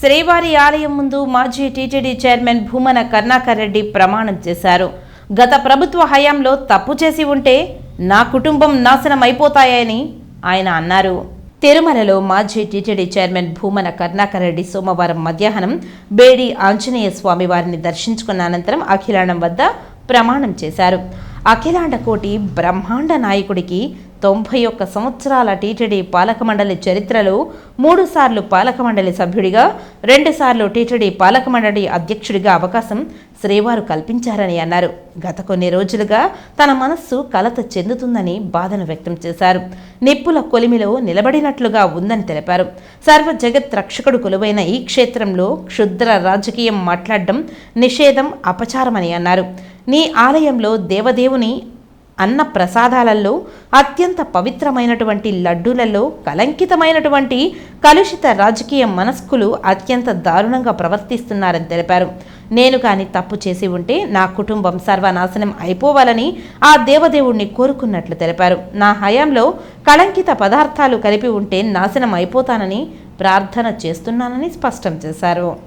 శ్రీవారి ఆలయం ముందు మాజీ టీటీడీ చైర్మన్ భూమన కరుణాకర్ రెడ్డి ప్రమాణం చేశారు. గత ప్రభుత్వ హయాంలో తప్పు చేసి ఉంటే నా కుటుంబం నాశనం అయిపోతాయని ఆయన అన్నారు. తిరుమలలో మాజీ టీటీడీ చైర్మన్ భూమన కరుణాకర్ రెడ్డి సోమవారం మధ్యాహ్నం బేడి ఆంజనేయ స్వామి వారిని దర్శించుకున్న అనంతరం అఖిలాండం వద్ద ప్రమాణం చేశారు. అఖిలాండ కోటి బ్రహ్మాండ నాయకుడికి 91 సంవత్సరాల టీటీడీ పాలక మండలి చరిత్రలో 3 సార్లు పాలక మండలి సభ్యుడిగా, 2 సార్లు టీటీడీ పాలక మండలి అధ్యక్షుడిగా అవకాశం శ్రీవారు కల్పించారని అన్నారు. గత కొన్ని రోజులుగా తన మనస్సు కలత చెందుతుందని బాధను వ్యక్తం చేశారు. నిప్పుల కొలిమిలో నిలబడినట్లుగా ఉందని తెలిపారు. సర్వ జగత్ రక్షకుడు కొలువైన ఈ క్షేత్రంలో క్షుద్ర రాజకీయం మాట్లాడడం నిషేధం, అపచారమని అన్నారు. నీ ఆలయంలో దేవదేవుని అన్న ప్రసాదాలలో అత్యంత పవిత్రమైనటువంటి లడ్డూలలో కలంకితమైనటువంటి కలుషిత రాజకీయ మనస్కులు అత్యంత దారుణంగా ప్రవర్తిస్తున్నారని తెలిపారు. నేను కానీ తప్పు చేసి ఉంటే నా కుటుంబం సర్వనాశనం అయిపోవాలని ఆ దేవదేవుణ్ణి కోరుకున్నట్లు తెలిపారు. నా హయాంలో కళంకిత పదార్థాలు కలిపి ఉంటే నాశనం అయిపోతానని ప్రార్థన చేస్తున్నానని స్పష్టం చేశారు.